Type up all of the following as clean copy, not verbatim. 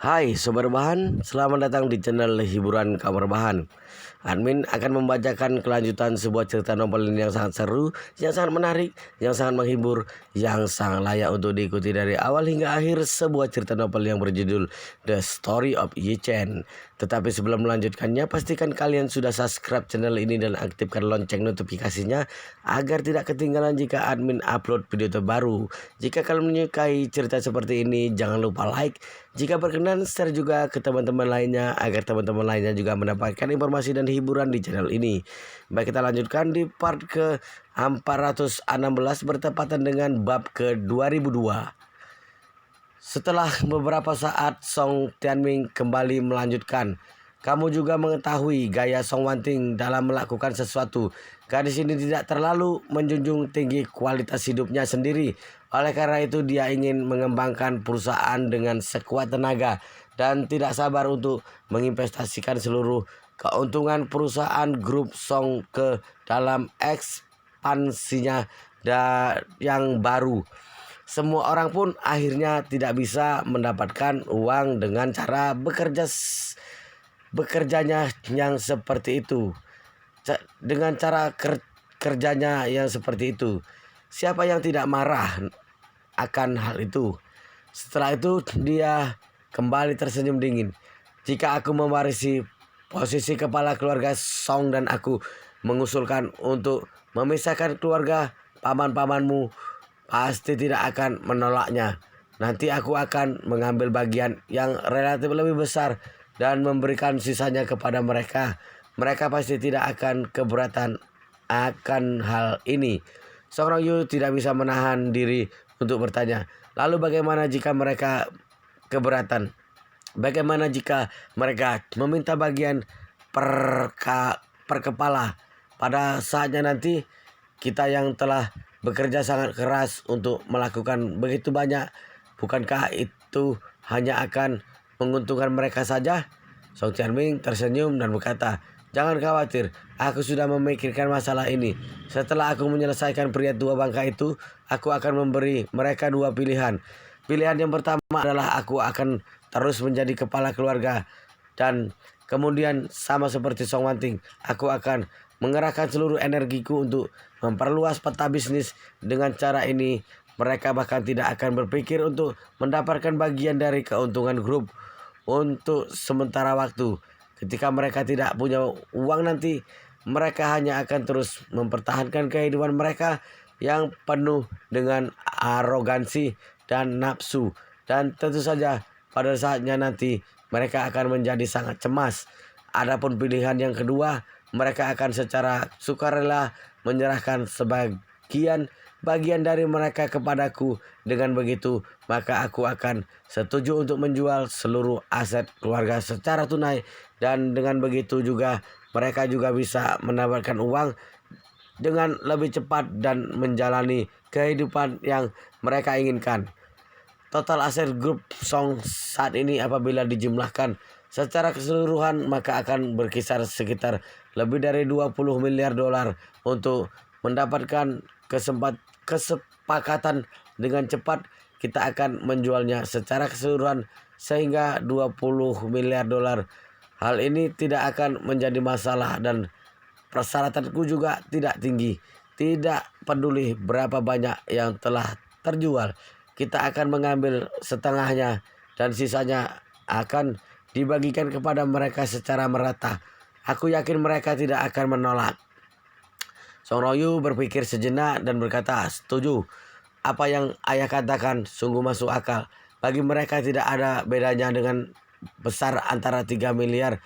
Hai Sobat Rebahan, selamat datang di channel hiburan Kamar Rebahan. Admin akan membacakan kelanjutan sebuah cerita novel yang sangat seru, yang sangat menarik, yang sangat menghibur, yang sangat layak untuk diikuti dari awal hingga akhir. Sebuah cerita novel yang berjudul The Story of Yi Chen. Tetapi sebelum melanjutkannya, pastikan kalian sudah subscribe channel ini dan aktifkan lonceng notifikasinya agar tidak ketinggalan jika admin upload video terbaru. Jika kalian menyukai cerita seperti ini, jangan lupa like. Jika berkenan, share juga ke teman-teman lainnya agar teman-teman lainnya juga mendapatkan informasi dan hiburan di channel ini. Baik, kita lanjutkan di part ke 416 bertepatan dengan bab ke 2002. Setelah beberapa saat, Song Tianming kembali melanjutkan. Kamu juga mengetahui gaya Song Wanting dalam melakukan sesuatu. Gadis ini tidak terlalu menjunjung tinggi kualitas hidupnya sendiri. Oleh karena itu dia ingin mengembangkan perusahaan dengan sekuat tenaga dan tidak sabar untuk menginvestasikan seluruh keuntungan perusahaan grup Song ke dalam ekspansinya yang baru. Semua orang pun akhirnya tidak bisa mendapatkan uang dengan cara bekerjanya yang seperti itu. Dengan cara kerjanya yang seperti itu, siapa yang tidak marah akan hal itu? Setelah itu dia kembali tersenyum dingin. Jika aku mewarisi posisi kepala keluarga Song dan aku mengusulkan untuk memisahkan keluarga paman-pamanmu, pasti tidak akan menolaknya. Nanti aku akan mengambil bagian yang relatif lebih besar dan memberikan sisanya kepada mereka. Mereka pasti tidak akan keberatan akan hal ini. Song Rongyu tidak bisa menahan diri untuk bertanya, lalu bagaimana jika mereka keberatan? Bagaimana jika mereka meminta bagian per kepala? Pada saatnya nanti, kita yang telah bekerja sangat keras untuk melakukan begitu banyak, bukankah itu hanya akan menguntungkan mereka saja? Song Tianming tersenyum dan berkata, jangan khawatir, aku sudah memikirkan masalah ini. Setelah aku menyelesaikan pria tua bangka itu, aku akan memberi mereka dua pilihan. Pilihan yang pertama adalah aku akan terus menjadi kepala keluarga. Dan kemudian sama seperti Song Wanting, aku akan mengerahkan seluruh energiku untuk memperluas peta bisnis. Dengan cara ini, mereka bahkan tidak akan berpikir untuk mendapatkan bagian dari keuntungan grup untuk sementara waktu. Ketika mereka tidak punya uang nanti, mereka hanya akan terus mempertahankan kehidupan mereka yang penuh dengan arogansi dan nafsu. Dan tentu saja pada saatnya nanti mereka akan menjadi sangat cemas. Adapun pilihan yang kedua, mereka akan secara sukarela menyerahkan bagian dari mereka kepadaku. Dengan begitu, maka aku akan setuju untuk menjual seluruh aset keluarga secara tunai. Dan dengan begitu juga mereka juga bisa mendapatkan uang dengan lebih cepat dan menjalani kehidupan yang mereka inginkan. Total aset grup Song saat ini apabila dijumlahkan secara keseluruhan maka akan berkisar sekitar lebih dari 20 miliar dolar. Untuk mendapatkan kesepakatan dengan cepat, kita akan menjualnya secara keseluruhan sehingga 20 miliar dolar. Hal ini tidak akan menjadi masalah dan persyaratanku juga tidak tinggi. Tidak peduli berapa banyak yang telah terjual, kita akan mengambil setengahnya dan sisanya akan dibagikan kepada mereka secara merata. Aku yakin mereka tidak akan menolak. Song Rongyu berpikir sejenak dan berkata, setuju. Apa yang ayah katakan sungguh masuk akal. Bagi mereka tidak ada bedanya dengan besar antara 3 miliar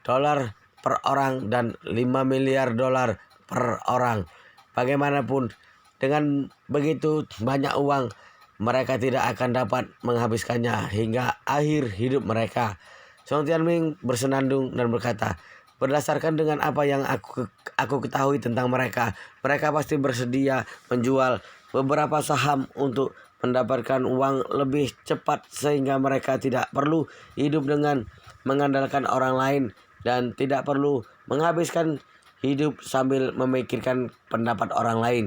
dolar per orang dan 5 miliar dolar per orang. Bagaimanapun, dengan begitu banyak uang, mereka tidak akan dapat menghabiskannya hingga akhir hidup mereka. Song Tianming bersenandung dan berkata, berdasarkan dengan apa yang aku ketahui tentang mereka, mereka pasti bersedia menjual beberapa saham untuk mendapatkan uang lebih cepat sehingga mereka tidak perlu hidup dengan mengandalkan orang lain dan tidak perlu menghabiskan hidup sambil memikirkan pendapat orang lain.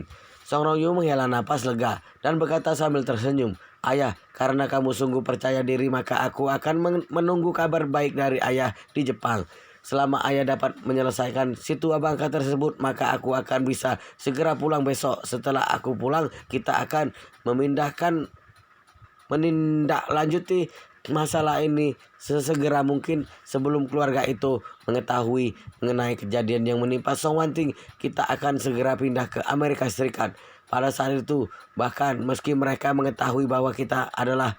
Song Rongyu menghela napas lega dan berkata sambil tersenyum, Ayah, karena kamu sungguh percaya diri maka aku akan menunggu kabar baik dari ayah di Jepang. Selama ayah dapat menyelesaikan situa bangka tersebut maka aku akan bisa segera pulang besok. Setelah aku pulang kita akan menindaklanjuti masalah ini sesegera mungkin. Sebelum keluarga itu mengetahui mengenai kejadian yang menimpa Song Wanting, kita akan segera pindah ke Amerika Serikat. Pada saat itu, bahkan meski mereka mengetahui bahwa kita adalah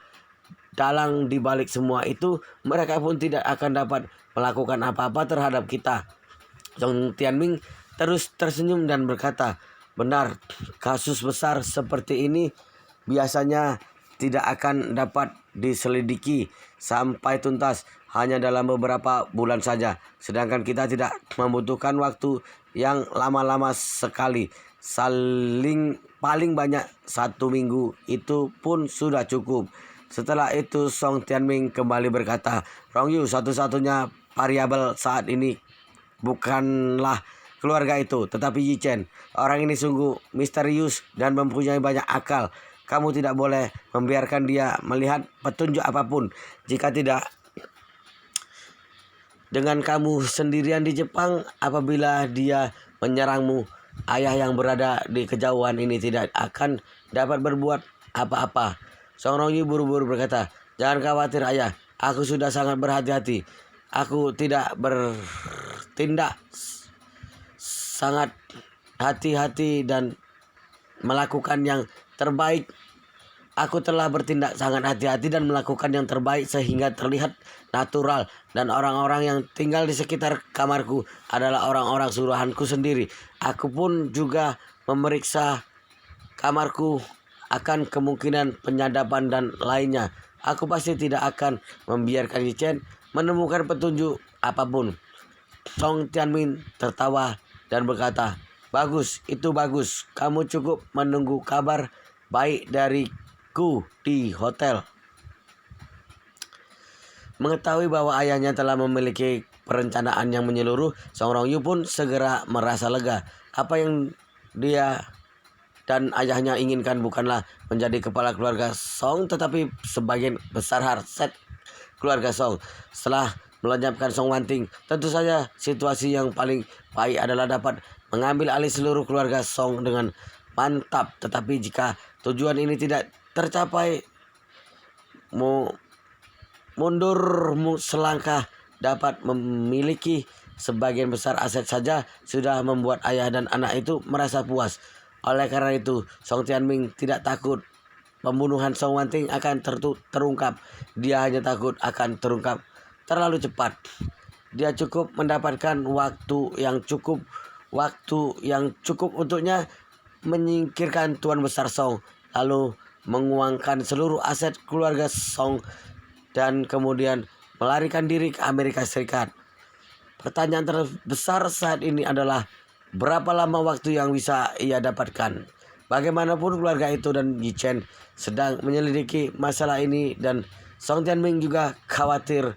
dalang di balik semua itu, mereka pun tidak akan dapat melakukan apa-apa terhadap kita. Song Tianming terus tersenyum dan berkata, benar, kasus besar seperti ini biasanya tidak akan dapat diselidiki sampai tuntas hanya dalam beberapa bulan saja. Sedangkan kita tidak membutuhkan waktu yang lama-lama sekali. Paling banyak 1 minggu itu pun sudah cukup. Setelah itu Song Tianming kembali berkata, Rong Yu, satu-satunya variabel saat ini bukanlah keluarga itu, tetapi Yi Chen. Orang ini sungguh misterius dan mempunyai banyak akal. Kamu tidak boleh membiarkan dia melihat petunjuk apapun. Jika tidak, dengan kamu sendirian di Jepang, apabila dia menyerangmu, ayah yang berada di kejauhan ini tidak akan dapat berbuat apa-apa. Song Rongyu buru-buru berkata, jangan khawatir ayah, aku sudah sangat berhati-hati. Aku tidak bertindak sangat hati-hati dan melakukan yang terbaik. Aku telah bertindak sangat hati-hati dan melakukan yang terbaik sehingga terlihat natural. Dan orang-orang yang tinggal di sekitar kamarku adalah orang-orang suruhanku sendiri. Aku pun juga memeriksa kamarku akan kemungkinan penyadapan dan lainnya. Aku pasti tidak akan membiarkan Yi Chen menemukan petunjuk apapun. Song Tianming tertawa dan berkata, bagus, itu bagus. Kamu cukup menunggu kabar baik dariku di hotel. Mengetahui bahwa ayahnya telah memiliki perencanaan yang menyeluruh, Song Rongyu pun segera merasa lega. Apa yang dia dan ayahnya inginkan bukanlah menjadi kepala keluarga Song, tetapi sebagian besar harset keluarga Song. Setelah melenyapkan Song Wanting, tentu saja situasi yang paling baik adalah dapat mengambil alih seluruh keluarga Song dengan mantap. Tetapi jika tujuan ini tidak tercapai, mundur selangkah. Dapat memiliki sebagian besar aset saja sudah membuat ayah dan anak itu merasa puas. Oleh karena itu, Song Tianming tidak takut pembunuhan Song Wanting akan terungkap. Dia hanya takut akan terungkap terlalu cepat. Dia cukup mendapatkan waktu yang cukup untuknya menyingkirkan Tuan Besar Song, lalu menguangkan seluruh aset keluarga Song dan kemudian melarikan diri ke Amerika Serikat. Pertanyaan terbesar saat ini adalah berapa lama waktu yang bisa ia dapatkan. Bagaimanapun keluarga itu dan Yi Chen sedang menyelidiki masalah ini dan Song Tianming juga khawatir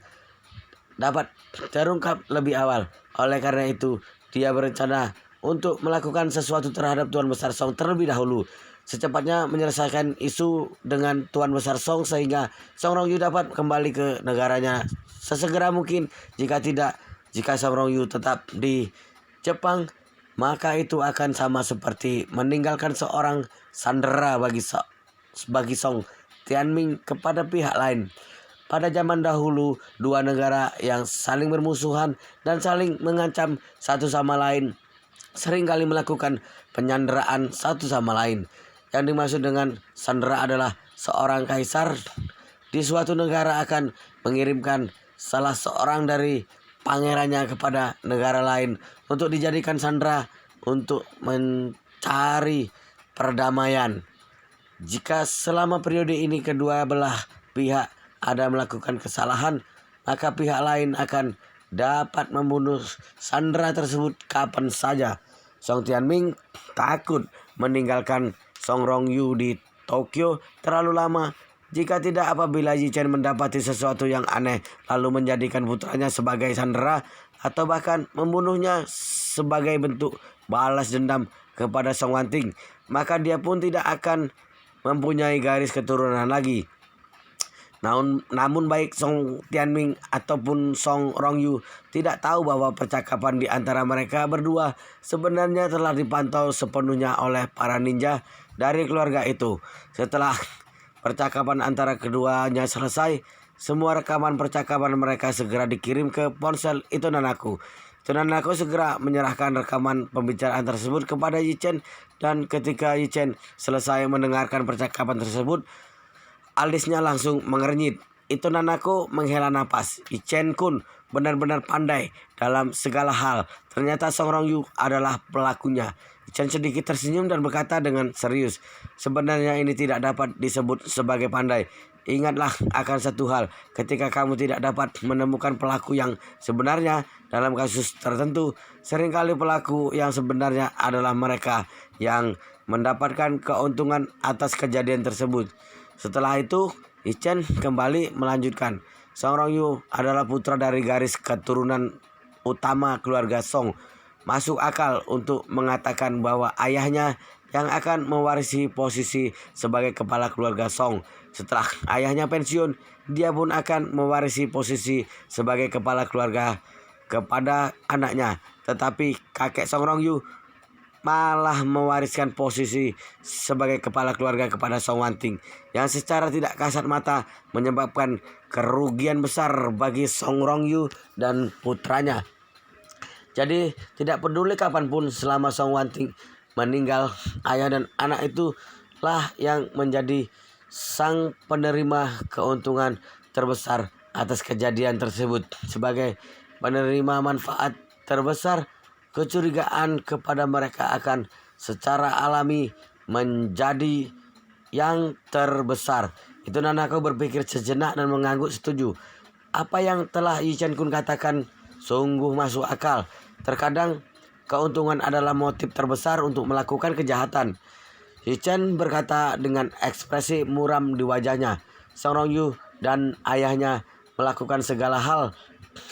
dapat terungkap lebih awal. Oleh karena itu, dia berencana untuk melakukan sesuatu terhadap Tuan Besar Song terlebih dahulu. Secepatnya menyelesaikan isu dengan Tuan Besar Song sehingga Song Rongyu dapat kembali ke negaranya sesegera mungkin. Jika Song Rongyu tetap di Jepang, maka itu akan sama seperti meninggalkan seorang sandera bagi Song Tianming kepada pihak lain. Pada zaman dahulu, dua negara yang saling bermusuhan dan saling mengancam satu sama lain seringkali melakukan penyanderaan satu sama lain. Yang dimaksud dengan sandera adalah seorang kaisar di suatu negara akan mengirimkan salah seorang dari pangerannya kepada negara lain untuk dijadikan sandera untuk mencari perdamaian. Jika selama periode ini kedua belah pihak ada melakukan kesalahan, maka pihak lain akan dapat membunuh sandera tersebut kapan saja. Song Tianming takut meninggalkan Song Rongyu di Tokyo terlalu lama. Jika tidak, apabila Yi Chen mendapati sesuatu yang aneh lalu menjadikan putranya sebagai sandera atau bahkan membunuhnya sebagai bentuk balas dendam kepada Song Wanting, maka dia pun tidak akan mempunyai garis keturunan lagi. Namun baik Song Tianming ataupun Song Rongyu tidak tahu bahwa percakapan di antara mereka berdua sebenarnya telah dipantau sepenuhnya oleh para ninja dari keluarga itu. Setelah percakapan antara keduanya selesai, semua rekaman percakapan mereka segera dikirim ke ponsel Itu Nanaku. Itu Nanaku segera menyerahkan rekaman pembicaraan tersebut kepada Yichen, dan ketika Yichen selesai mendengarkan percakapan tersebut, alisnya langsung mengernyit. Itu Nanaku menghela napas. Yichen Kun benar-benar pandai dalam segala hal. Ternyata Song Rongyu adalah pelakunya. Yichen sedikit tersenyum dan berkata dengan serius, sebenarnya ini tidak dapat disebut sebagai pandai. Ingatlah akan satu hal, ketika kamu tidak dapat menemukan pelaku yang sebenarnya dalam kasus tertentu, seringkali pelaku yang sebenarnya adalah mereka yang mendapatkan keuntungan atas kejadian tersebut. Setelah itu, Yichen kembali melanjutkan, Song Rongyu adalah putra dari garis keturunan utama keluarga Song. Masuk akal untuk mengatakan bahwa ayahnya yang akan mewarisi posisi sebagai kepala keluarga Song. Setelah ayahnya pensiun, dia pun akan mewarisi posisi sebagai kepala keluarga kepada anaknya. Tetapi kakek Song Rongyu malah mewariskan posisi sebagai kepala keluarga kepada Song Wanting, yang secara tidak kasat mata menyebabkan kerugian besar bagi Song Rongyu dan putranya. Jadi tidak peduli kapanpun selama Song Wanting meninggal, ayah dan anak itulah yang menjadi sang penerima keuntungan terbesar atas kejadian tersebut. Sebagai penerima manfaat terbesar, kecurigaan kepada mereka akan secara alami menjadi yang terbesar. Itu Nanaku berpikir sejenak dan mengangguk setuju. Apa yang telah Yichen Kun katakan sungguh masuk akal. Terkadang keuntungan adalah motif terbesar untuk melakukan kejahatan. Yichen berkata dengan ekspresi muram di wajahnya. Song Rongyu dan ayahnya melakukan segala hal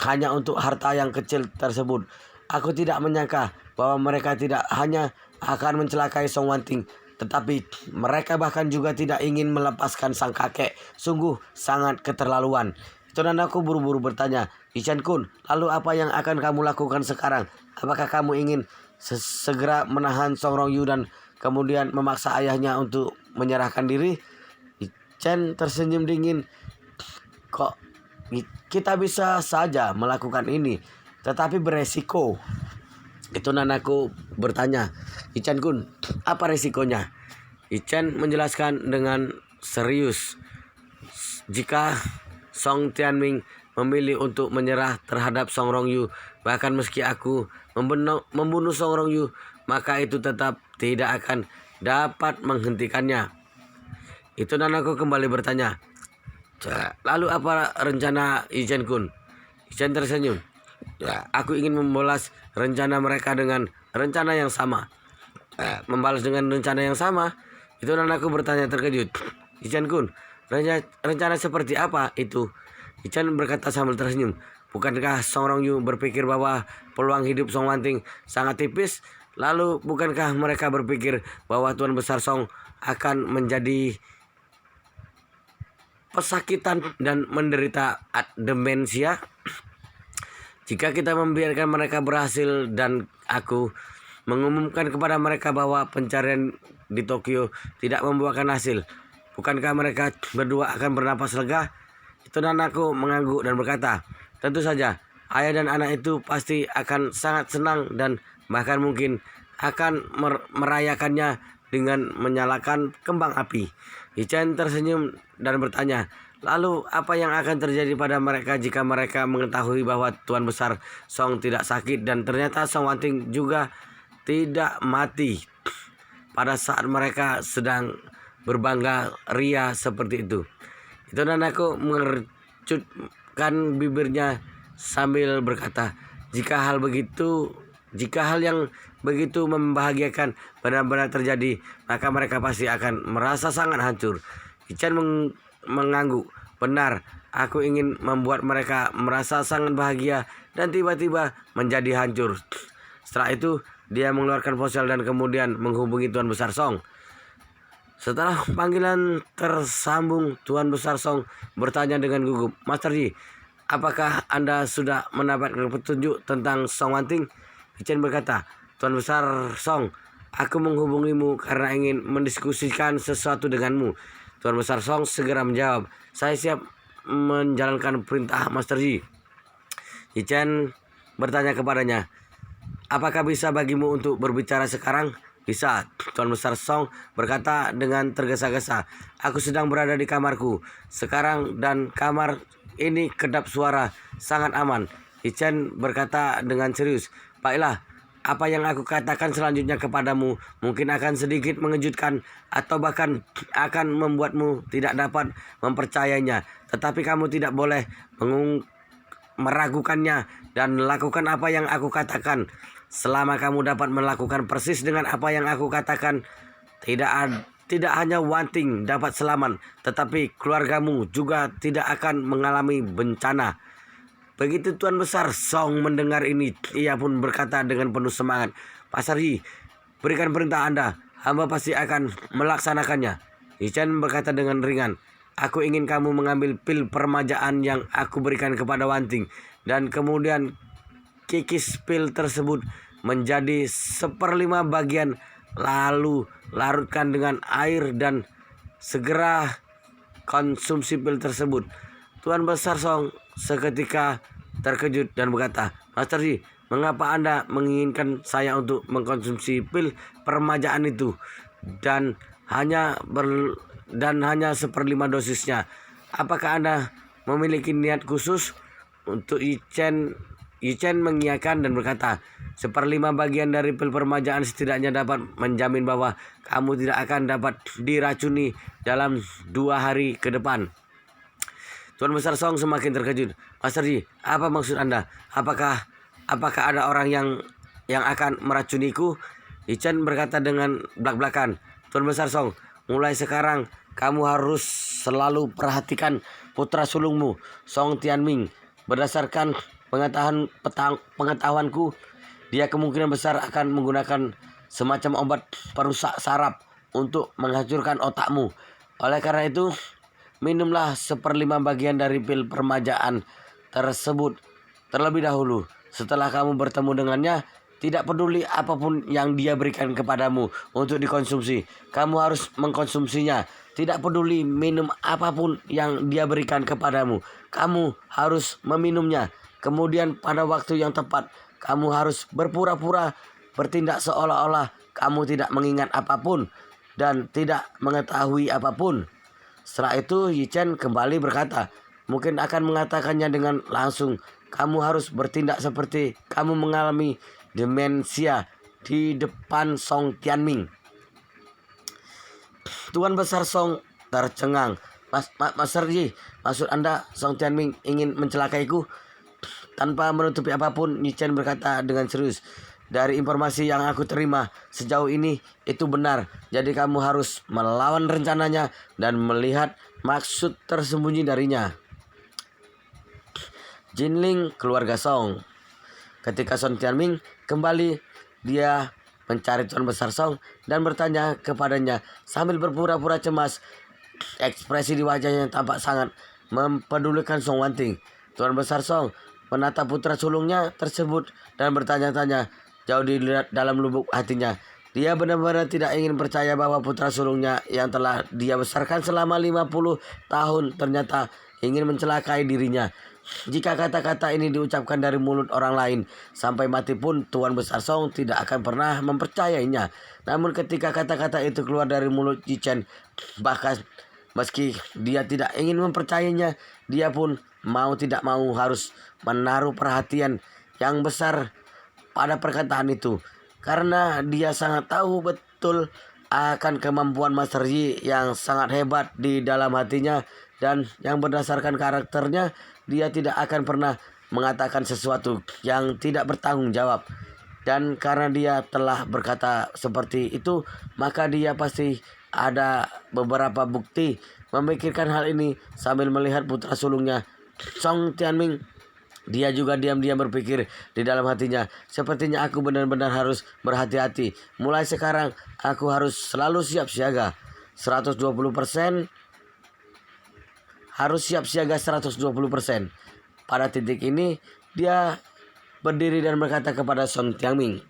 hanya untuk harta yang kecil tersebut. Aku tidak menyangka bahwa mereka tidak hanya akan mencelakai Song Wanting, tetapi mereka bahkan juga tidak ingin melepaskan sang kakek. Sungguh sangat keterlaluan. Itu Nanaku buru-buru bertanya, Yichen Kun, lalu apa yang akan kamu lakukan sekarang? Apakah kamu ingin segera menahan Song Rongyu dan kemudian memaksa ayahnya untuk menyerahkan diri? Yichen tersenyum dingin. Kok kita bisa saja melakukan ini, tetapi beresiko. Itu Nanaku bertanya, Yichen Kun, apa resikonya? Yichen menjelaskan dengan serius, jika Song Tianming memilih untuk menyerah terhadap Song Rongyu, bahkan meski aku membunuh Song Rongyu, maka itu tetap tidak akan dapat menghentikannya. Itu Nanaku kembali bertanya, lalu apa rencana Yichen Kun? Yichen tersenyum. Aku ingin membalas rencana mereka dengan rencana yang sama. Membalas dengan rencana yang sama? Itu Nanaku bertanya terkejut. Yichen Kun, rencana seperti apa itu? Yichen berkata sambil tersenyum. Bukankah Song Rongyu berpikir bahwa peluang hidup Song Wanting sangat tipis? Lalu bukankah mereka berpikir bahwa Tuan Besar Song akan menjadi pesakitan dan menderita demensia? Jika kita membiarkan mereka berhasil dan aku mengumumkan kepada mereka bahwa pencarian di Tokyo tidak membuahkan hasil, bukankah mereka berdua akan bernapas lega? Itu Nanaku mengangguk dan berkata, tentu saja, ayah dan anak itu pasti akan sangat senang dan bahkan mungkin akan merayakannya dengan menyalakan kembang api. Yichen tersenyum dan bertanya, lalu apa yang akan terjadi pada mereka jika mereka mengetahui bahwa Tuan Besar Song tidak sakit dan ternyata Song Wanting juga tidak mati pada saat mereka sedang berbangga ria seperti itu? Itu Nanaku mengercutkan bibirnya sambil berkata, jika hal yang begitu membahagiakan benar-benar terjadi, maka mereka pasti akan merasa sangat hancur. Yichen mengangguk. Benar, aku ingin membuat mereka merasa sangat bahagia dan tiba-tiba menjadi hancur. Setelah itu, dia mengeluarkan ponsel dan kemudian menghubungi Tuan Besar Song. Setelah panggilan tersambung, Tuan Besar Song bertanya dengan gugup, "Master Yi, apakah Anda sudah mendapatkan petunjuk tentang Song Wanting?" Chen berkata, "Tuan Besar Song, aku menghubungimu karena ingin mendiskusikan sesuatu denganmu." Tuan Besar Song segera menjawab, "Saya siap menjalankan perintah Master Yi." Chen bertanya kepadanya, "Apakah bisa bagimu untuk berbicara sekarang?" "Bisa," Tuan Besar Song berkata dengan tergesa-gesa. "Aku sedang berada di kamarku sekarang dan kamar ini kedap suara, sangat aman." Chen berkata dengan serius, "Baiklah, apa yang aku katakan selanjutnya kepadamu mungkin akan sedikit mengejutkan atau bahkan akan membuatmu tidak dapat mempercayainya. Tetapi kamu tidak boleh meragukannya dan lakukan apa yang aku katakan. Selama kamu dapat melakukan persis dengan apa yang aku katakan, tidak hanya Wanting dapat selamat, tetapi keluargamu juga tidak akan mengalami bencana." Begitu Tuan Besar Song mendengar ini, ia pun berkata dengan penuh semangat, "Master Yi, berikan perintah Anda, hamba pasti akan melaksanakannya." Chen berkata dengan ringan, "Aku ingin kamu mengambil pil permajaan yang aku berikan kepada Wanting, dan kemudian kikis pil tersebut menjadi 1/5 bagian, lalu larutkan dengan air dan segera konsumsi pil tersebut." Tuan Besar Song seketika terkejut dan berkata, "Master Yi, mengapa Anda menginginkan saya untuk mengkonsumsi pil permajaan itu dan hanya 1/5 dosisnya? Apakah Anda memiliki niat khusus?" Untuk Chen mengiyakan dan berkata, "1/5 bagian dari pil permajaan setidaknya dapat menjamin bahwa kamu tidak akan dapat diracuni dalam 2 hari ke depan." Tuan Besar Song semakin terkejut. "Master Yi, apa maksud Anda? Apakah ada orang yang akan meracuniku?" Chen berkata dengan belak-belakan, "Tuan Besar Song, mulai sekarang kamu harus selalu perhatikan putra sulungmu, Song Tianming. Berdasarkan pengetahuanku, dia kemungkinan besar akan menggunakan semacam obat perusak saraf untuk menghancurkan otakmu. Oleh karena itu, minumlah 1/5 bagian dari pil permajaan tersebut terlebih dahulu. Setelah kamu bertemu dengannya, tidak peduli apapun yang dia berikan kepadamu untuk dikonsumsi, kamu harus mengkonsumsinya. Tidak peduli minum apapun yang dia berikan kepadamu, kamu harus meminumnya. Kemudian pada waktu yang tepat, kamu harus berpura-pura bertindak seolah-olah kamu tidak mengingat apapun dan tidak mengetahui apapun." Setelah itu, Chen kembali berkata, mungkin akan mengatakannya dengan langsung, "Kamu harus bertindak seperti kamu mengalami demensia di depan Song Tianming." Tuan Besar Song tercengang. Master Yi, maksud Anda Song Tianming ingin mencelakaiku?" Tanpa menutupi apapun, Chen berkata dengan serius, "Dari informasi yang aku terima sejauh ini itu benar. Jadi kamu harus melawan rencananya dan melihat maksud tersembunyi darinya." Jinling keluarga Song. Ketika Song Tianming kembali, dia mencari Tuan Besar Song dan bertanya kepadanya sambil berpura-pura cemas. Ekspresi di wajahnya tampak sangat mempedulikan Song Wanting. Tuan Besar Song menatap putra sulungnya tersebut dan bertanya-tanya jauh di dalam lubuk hatinya. Dia benar-benar tidak ingin percaya bahwa putra sulungnya yang telah dia besarkan selama 50 tahun ternyata ingin mencelakai dirinya. Jika kata-kata ini diucapkan dari mulut orang lain, sampai mati pun Tuan Besar Song tidak akan pernah mempercayainya. Namun ketika kata-kata itu keluar dari mulut Chen, bahkan meski dia tidak ingin mempercayainya, dia pun mau tidak mau harus menaruh perhatian yang besar pada perkataan itu. Karena dia sangat tahu betul akan kemampuan Master Yi yang sangat hebat di dalam hatinya, dan yang berdasarkan karakternya, dia tidak akan pernah mengatakan sesuatu yang tidak bertanggung jawab. Dan karena dia telah berkata seperti itu, maka dia pasti ada beberapa bukti. Memikirkan hal ini sambil melihat putra sulungnya Song Tianming, dia juga diam-diam berpikir di dalam hatinya, "Sepertinya aku benar-benar harus berhati-hati. Mulai sekarang aku harus selalu siap siaga." 120%, harus siap siaga 120%. Pada titik ini dia berdiri dan berkata kepada Song Tianming,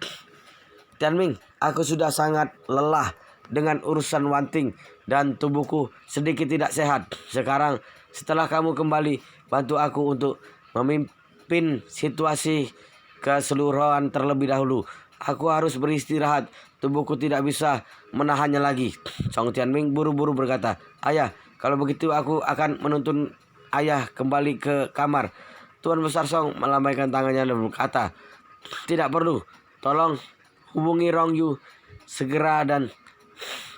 "Tianming, aku sudah sangat lelah dengan urusan Wanting dan tubuhku sedikit tidak sehat. Sekarang setelah kamu kembali, bantu aku untuk memimpin situasi keseluruhan terlebih dahulu. Aku harus beristirahat, tubuhku tidak bisa menahannya lagi." Song Tianming buru-buru berkata, "Ayah, kalau begitu aku akan menuntun ayah kembali ke kamar." Tuan Besar Song melambaikan tangannya dan berkata, "Tidak perlu, tolong hubungi Rong Yu segera dan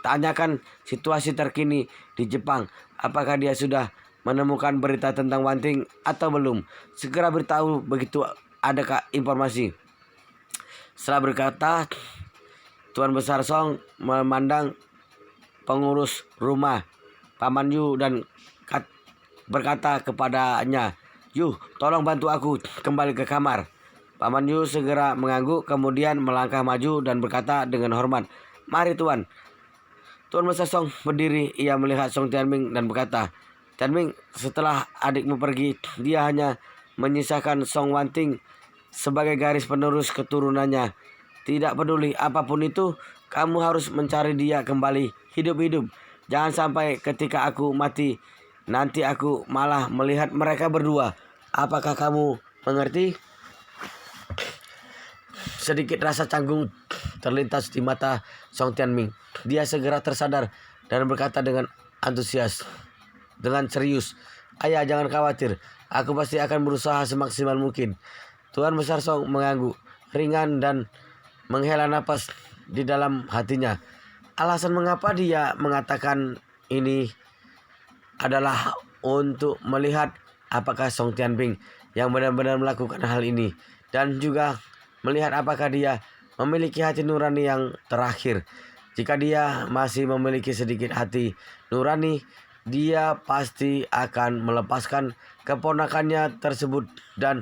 tanyakan situasi terkini di Jepang. Apakah dia sudah menemukan berita tentang Wanting atau belum? Segera beritahu begitu adakah informasi." Setelah berkata, Tuan Besar Song memandang pengurus rumah Paman Yu dan berkata kepadanya, "Yu, tolong bantu aku kembali ke kamar." Paman Yu segera mengangguk, kemudian melangkah maju dan berkata dengan hormat, "Mari Tuan." Tuan Besar Song berdiri, ia melihat Song Tianming dan berkata, "Tianming, setelah adikmu pergi, dia hanya menyisakan Song Wanting sebagai garis penerus keturunannya. Tidak peduli apapun itu, kamu harus mencari dia kembali hidup-hidup. Jangan sampai ketika aku mati, nanti aku malah melihat mereka berdua. Apakah kamu mengerti?" Sedikit rasa canggung terlintas di mata Song Tianming. Dia segera tersadar dan berkata dengan antusias, dengan serius, "Ayah, jangan khawatir. Aku pasti akan berusaha semaksimal mungkin." Tuan Besar Song mengangguk ringan dan menghela napas di dalam hatinya. Alasan mengapa dia mengatakan ini adalah untuk melihat apakah Song Tianming yang benar-benar melakukan hal ini, dan juga melihat apakah dia memiliki hati nurani yang terakhir. Jika dia masih memiliki sedikit hati nurani, dia pasti akan melepaskan keponakannya tersebut dan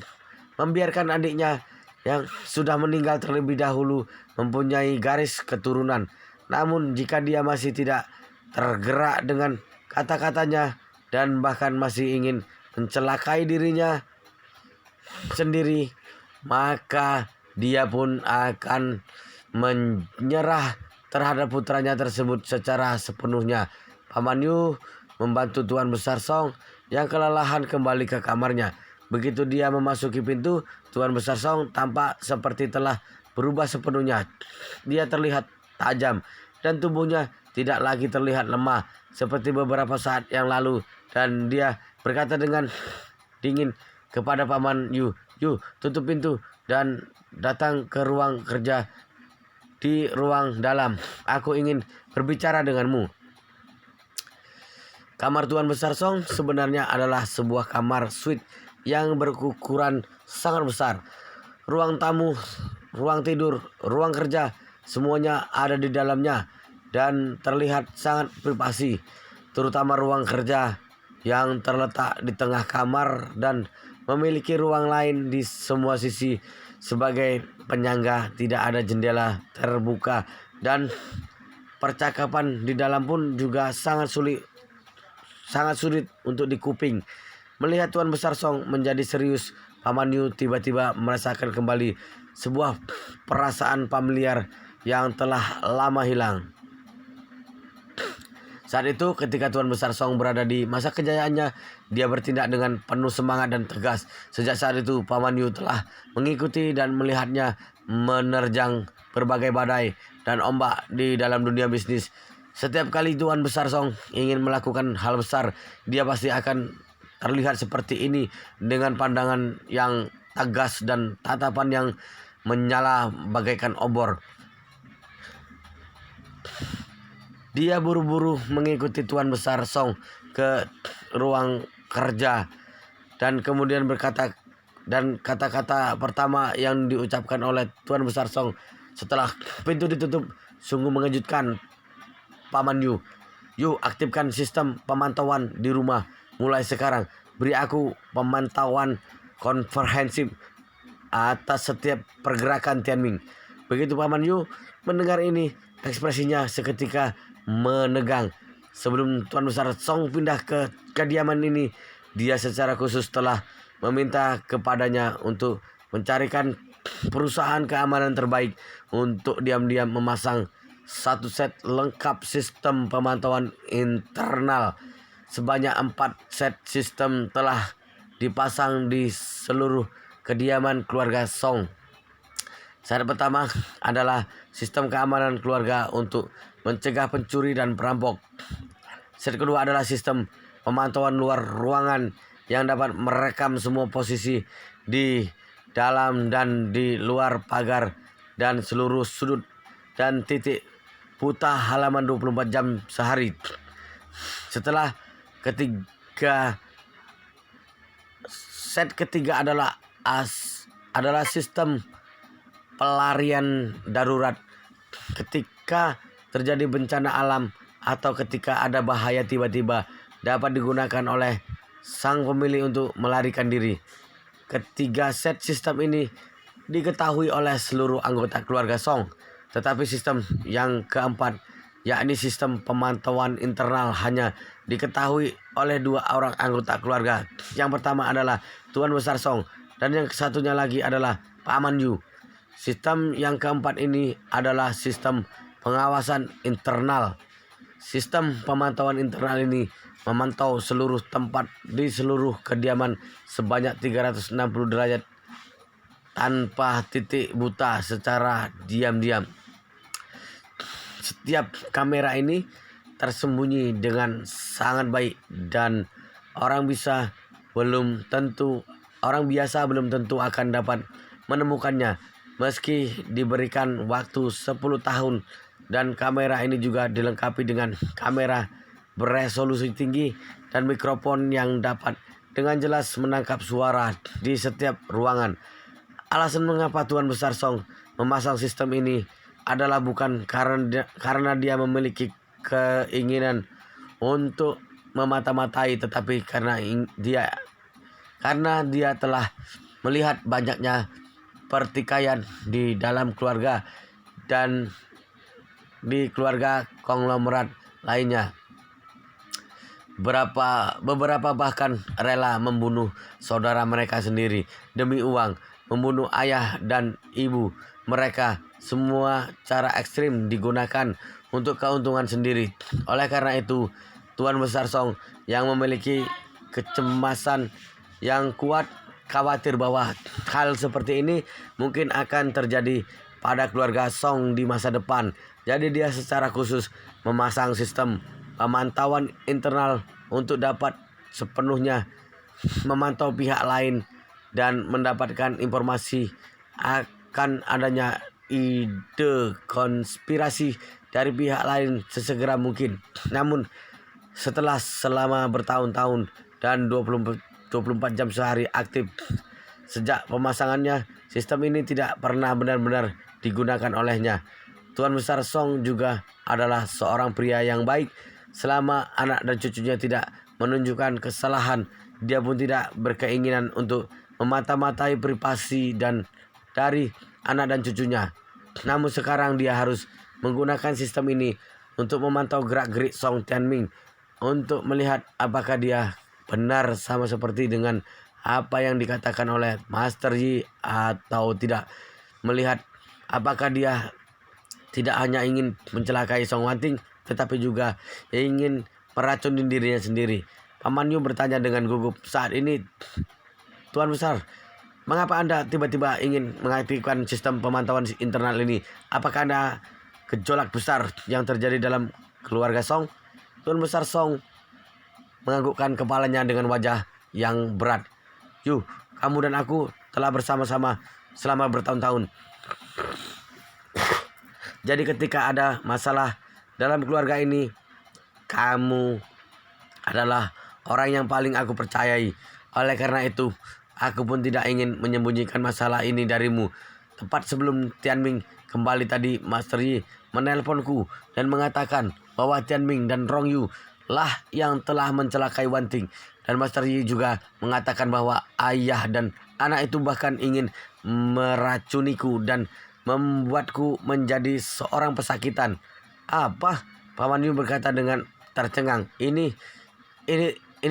membiarkan adiknya yang sudah meninggal terlebih dahulu mempunyai garis keturunan. Namun jika dia masih tidak tergerak dengan kata-katanya dan bahkan masih ingin mencelakai dirinya sendiri, maka dia pun akan menyerah terhadap putranya tersebut secara sepenuhnya. Paman Yu membantu Tuan Besar Song yang kelelahan kembali ke kamarnya. Begitu dia memasuki pintu, Tuan Besar Song tampak seperti telah berubah sepenuhnya. Dia terlihat tajam dan tubuhnya tidak lagi terlihat lemah seperti beberapa saat yang lalu, dan dia berkata dengan dingin kepada Paman Yu, "Yu, tutup pintu dan datang ke ruang kerja di ruang dalam. Aku ingin berbicara denganmu." Kamar Tuan Besar Song sebenarnya adalah sebuah kamar suite yang berukuran sangat besar. Ruang tamu, ruang tidur, ruang kerja, semuanya ada di dalamnya dan terlihat sangat privasi, terutama ruang kerja yang terletak di tengah kamar dan memiliki ruang lain di semua sisi sebagai penyangga. Tidak ada jendela terbuka dan percakapan di dalam pun juga sangat sulit untuk dikuping. Melihat Tuan Besar Song menjadi serius, Paman Yu tiba-tiba merasakan kembali sebuah perasaan familiar yang telah lama hilang. Saat itu ketika Tuan Besar Song berada di masa kejayaannya, dia bertindak dengan penuh semangat dan tegas. Sejak saat itu Paman Yu telah mengikuti dan melihatnya menerjang berbagai badai dan ombak di dalam dunia bisnis. Setiap kali Tuan Besar Song ingin melakukan hal besar, dia pasti akan terlihat seperti ini dengan pandangan yang tegas dan tatapan yang menyala bagaikan obor. Dia buru-buru mengikuti Tuan Besar Song ke ruang kerja dan kemudian berkata, dan kata-kata pertama yang diucapkan oleh Tuan Besar Song setelah pintu ditutup sungguh mengejutkan Paman Yu. "Yu, aktifkan sistem pemantauan di rumah mulai sekarang. Beri aku pemantauan komprehensif atas setiap pergerakan Tianming." Begitu Paman Yu mendengar ini, ekspresinya seketika menegang. Sebelum Tuan Besar Song pindah ke kediaman ini, dia secara khusus telah meminta kepadanya untuk mencarikan perusahaan keamanan terbaik untuk diam-diam memasang satu set lengkap sistem pemantauan internal. Sebanyak 4 set sistem telah dipasang di seluruh kediaman keluarga Song. Syarat pertama adalah sistem keamanan keluarga untuk mencegah pencuri dan perampok. Syarat kedua adalah sistem pemantauan luar ruangan yang dapat merekam semua posisi di dalam dan di luar pagar dan seluruh sudut dan titik buta halaman 24 jam sehari. Setelah set ketiga adalah sistem pelarian darurat. Ketika terjadi bencana alam atau ketika ada bahaya tiba-tiba, dapat digunakan oleh sang pemilih untuk melarikan diri. Ketiga set sistem ini diketahui oleh seluruh anggota keluarga Song. Tetapi sistem yang keempat, yakni sistem pemantauan internal, hanya diketahui oleh 2 orang anggota keluarga. Yang pertama adalah Tuan Besar Song dan yang satunya lagi adalah Paman Yu. Sistem yang keempat ini adalah sistem pengawasan internal. Sistem pemantauan internal ini memantau seluruh tempat di seluruh kediaman sebanyak 360 derajat tanpa titik buta secara diam-diam. Setiap kamera ini tersembunyi dengan sangat baik dan orang biasa belum tentu akan dapat menemukannya meski diberikan waktu 10 tahun. Dan kamera ini juga dilengkapi dengan kamera beresolusi tinggi dan mikrofon yang dapat dengan jelas menangkap suara di setiap ruangan. Alasan mengapa Tuan Besar Song memasang sistem ini adalah bukan karena dia memiliki keinginan untuk memata-matai, tetapi karena dia telah melihat banyaknya pertikaian di dalam keluarga dan di keluarga konglomerat lainnya. Beberapa bahkan rela membunuh saudara mereka sendiri demi uang, membunuh ayah dan ibu mereka. Semua cara ekstrim digunakan untuk keuntungan sendiri. Oleh karena itu, Tuan Besar Song yang memiliki kecemasan yang kuat khawatir bahwa hal seperti ini mungkin akan terjadi pada keluarga Song di masa depan. Jadi dia secara khusus memasang sistem pemantauan internal untuk dapat sepenuhnya memantau pihak lain dan mendapatkan informasi akan adanya ide konspirasi dari pihak lain sesegera mungkin. Namun selama bertahun-tahun dan 24 jam sehari aktif sejak pemasangannya, sistem ini tidak pernah benar-benar digunakan olehnya. Tuan Besar Song juga adalah seorang pria yang baik. Selama anak dan cucunya tidak menunjukkan kesalahan, dia pun tidak berkeinginan untuk memata-matai privasi dan dari anak dan cucunya. Namun sekarang dia harus menggunakan sistem ini untuk memantau gerak-gerik Song Tianming, untuk melihat apakah dia benar sama seperti dengan apa yang dikatakan oleh Master Yi atau tidak. Melihat apakah dia tidak hanya ingin mencelakai Song Wanting, tetapi juga ingin meracuni dirinya sendiri. Paman Yu bertanya dengan gugup, "Saat ini, Tuan Besar, mengapa Anda tiba-tiba ingin mengaktifkan sistem pemantauan internal ini? Apakah ada gejolak besar yang terjadi dalam keluarga Song?" Tuan Besar Song menganggukkan kepalanya dengan wajah yang berat. "Yu, kamu dan aku telah bersama-sama selama bertahun-tahun. Jadi ketika ada masalah dalam keluarga ini, kamu adalah orang yang paling aku percayai. Oleh karena itu, aku pun tidak ingin menyembunyikan masalah ini darimu. Tepat sebelum Tianming kembali tadi, Master Yi menelponku dan mengatakan bahwa Tianming dan Rong Yu lah yang telah mencelakai Wanting. Dan Master Yi juga mengatakan bahwa ayah dan anak itu bahkan ingin meracuniku dan membuatku menjadi seorang pesakitan." "Apa?" Paman Yu berkata dengan tercengang. Ini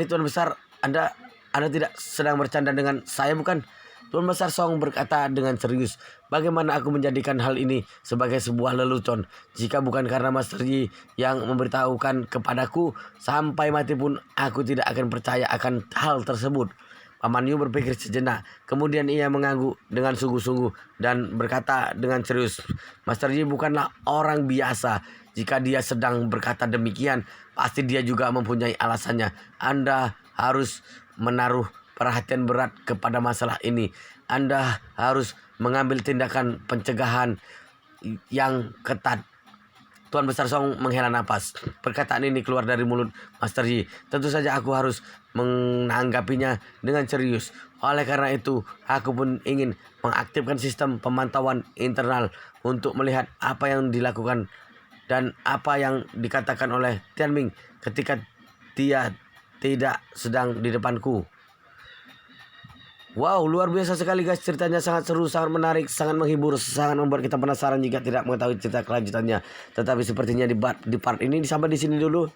Tuan Besar, Anda tidak sedang bercanda dengan saya bukan? Tuan Besar Song berkata dengan serius. Bagaimana aku menjadikan hal ini sebagai sebuah lelucon jika bukan karena Master Yi yang memberitahukan kepadaku, sampai mati pun aku tidak akan percaya akan hal tersebut. Paman Yu berpikir sejenak, kemudian ia mengangguk dengan sungguh-sungguh dan berkata dengan serius, Master Yi bukanlah orang biasa. Jika dia sedang berkata demikian, pasti dia juga mempunyai alasannya. Anda harus menaruh perhatian berat kepada masalah ini. Anda harus mengambil tindakan pencegahan yang ketat. Tuan Besar Song menghela napas. Perkataan ini keluar dari mulut Master Yi. Tentu saja aku harus menanggapinya dengan serius. Oleh karena itu, aku pun ingin mengaktifkan sistem pemantauan internal untuk melihat apa yang dilakukan dan apa yang dikatakan oleh Tianming ketika dia tidak sedang di depanku. Wow, luar biasa sekali guys, ceritanya sangat seru, sangat menarik, sangat menghibur, sangat membuat kita penasaran jika tidak mengetahui cerita kelanjutannya. Tetapi sepertinya di part ini sampai di sini dulu,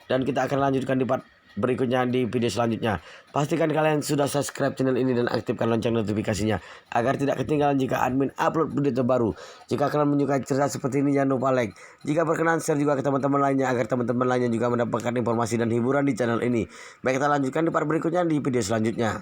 dan kita akan lanjutkan di part berikutnya di video selanjutnya. Pastikan kalian sudah subscribe channel ini dan aktifkan lonceng notifikasinya agar tidak ketinggalan jika admin upload video terbaru. Jika kalian menyukai cerita seperti ini, jangan lupa like. Jika berkenan, share juga ke teman-teman lainnya agar teman-teman lainnya juga mendapatkan informasi dan hiburan di channel ini. Baik, kita lanjutkan di part berikutnya di video selanjutnya.